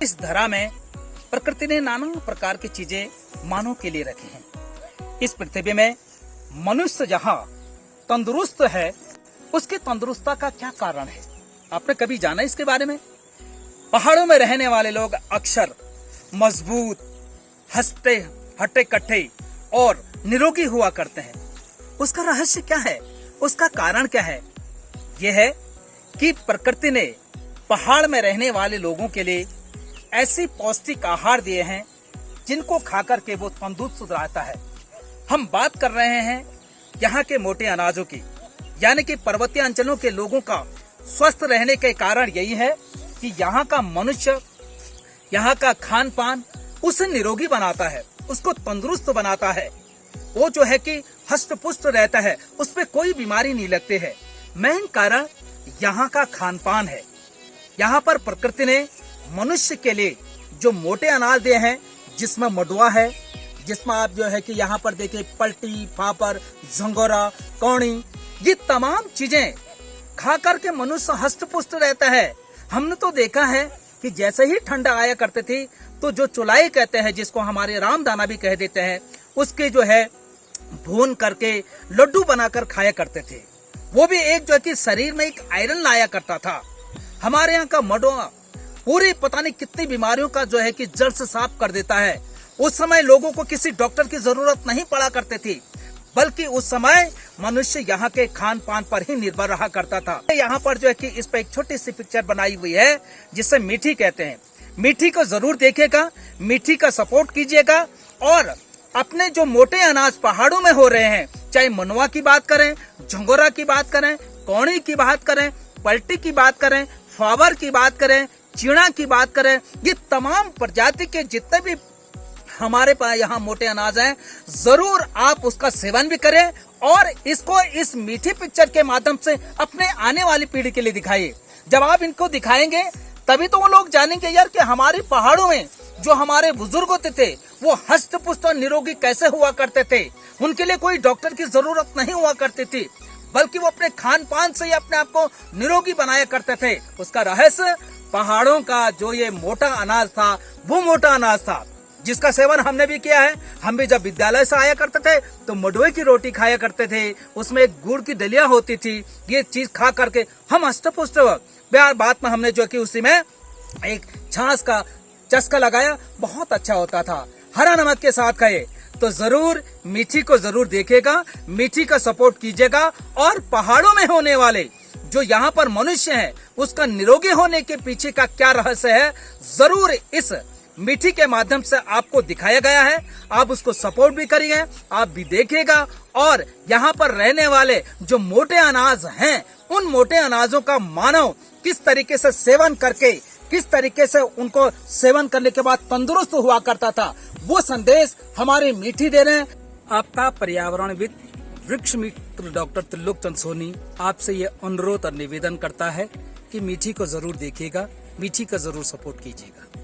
इस धरा में प्रकृति ने नाना प्रकार की चीजें मानव के लिए रखी हैं। इस पृथ्वी में मनुष्य जहाँ तंदुरुस्त है, उसकी तंदुरुस्ती का क्या कारण है? आपने कभी जाना इसके बारे में? पहाड़ों में रहने वाले लोग अक्सर मजबूत, हंसते हट्टे कट्टे और निरोगी हुआ करते हैं। उसका रहस्य क्या है? उसका कारण क्या है? यह है कि प्रकृति ने पहाड़ में रहने वाले लोगों के लिए ऐसी पौष्टिक आहार दिए हैं जिनको खाकर के वो तंदुरुस्त रहता है। हम बात कर रहे हैं यहाँ के मोटे अनाजों की, यानी कि पर्वतीय अंचलों के लोगों का स्वस्थ रहने के कारण यही है कि यहाँ का मनुष्य, यहाँ का खान पान उसे निरोगी बनाता है, उसको तंदुरुस्त बनाता है। वो जो है कि हष्ट पुष्ट रहता है, उस पर कोई बीमारी नहीं लगती है। मेन कारण यहाँ का खान पान है। यहाँ पर प्रकृति ने मनुष्य के लिए जो मोटे अनाज दिए हैं, जिसमें मडुआ है, जिसमें आप जो है कि यहाँ पर देखिए पलटी, फापर, झंगोरा, कौड़ी, ये तमाम चीजें खा करके मनुष्य हष्ट पुष्ट रहता है। हमने तो देखा है कि जैसे ही ठंडा आया करते थे तो जो चुलाई कहते हैं, जिसको हमारे रामदाना भी कह देते हैं, उसके जो है भून करके लड्डू बनाकर खाया करते थे। वो भी एक जो है कि शरीर में एक आयरन लाया करता था। हमारे यहाँ का मडुआ पूरी पता नहीं कितनी बीमारियों का जो है कि जड़ से साफ कर देता है। उस समय लोगों को किसी डॉक्टर की जरूरत नहीं पड़ा करती थी, बल्कि उस समय मनुष्य यहाँ के खान पान पर ही निर्भर रहा करता था। यहाँ पर जो है कि इस पर एक छोटी सी पिक्चर बनाई हुई है जिसे मीठी कहते हैं। मीठी को जरूर देखिएगा, मीठी का सपोर्ट कीजिएगा और अपने जो मोटे अनाज पहाड़ों में हो रहे हैं, चाहे मनुआ की बात करें, झंगोरा की बात करें, कौड़ी की बात करें, पलटी की बात करें, फावर की बात करें, चीणा की बात करें, ये तमाम प्रजाति के जितने भी हमारे पास यहाँ मोटे अनाज हैं, जरूर आप उसका सेवन भी करें और इसको इस मीठी पिक्चर के माध्यम से अपने आने वाली पीढ़ी के लिए दिखाइए। जब आप इनको दिखाएंगे तभी तो वो लोग जानेंगे यार कि हमारे पहाड़ों में जो हमारे बुजुर्ग होते थे वो हष्ट पुष्ट और निरोगी कैसे हुआ करते थे। उनके लिए कोई डॉक्टर की जरूरत नहीं हुआ करती थी, बल्कि वो अपने खान पान से ही अपने आप को निरोगी बनाया करते थे। उसका रहस्य पहाड़ों का जो ये मोटा अनाज था, वो मोटा अनाज था जिसका सेवन हमने भी किया है। हम भी जब विद्यालय से आया करते थे तो मडुए की रोटी खाया करते थे, उसमें एक गुड़ की दलिया होती थी। ये चीज खा करके हम हष्ट-पुष्ट प्यार बात में हमने जो कि उसी में एक छाछ का चस्का लगाया, बहुत अच्छा होता था। हरा नमक के साथ खाए तो जरूर मीठी को जरूर देखिएगा, मीठी का सपोर्ट कीजिएगा और पहाड़ों में होने वाले जो यहाँ पर मनुष्य है उसका निरोगी होने के पीछे का क्या रहस्य है, जरूर इस मीठी के माध्यम से आपको दिखाया गया है। आप उसको सपोर्ट भी करिए, आप भी देखिएगा और यहाँ पर रहने वाले जो मोटे अनाज हैं, उन मोटे अनाजों का मानव किस तरीके से सेवन करके, किस तरीके से उनको सेवन करने के बाद तंदुरुस्त हुआ करता था, वो संदेश हमारे मीठी दे रहे हैं। आपका पर्यावरणविद वृक्ष मित्र डॉक्टर त्रिलोक चंद सोनी आपसे ये अनुरोध और निवेदन करता है कि मीठी को जरूर देखिएगा, मीठी का जरूर सपोर्ट कीजिएगा।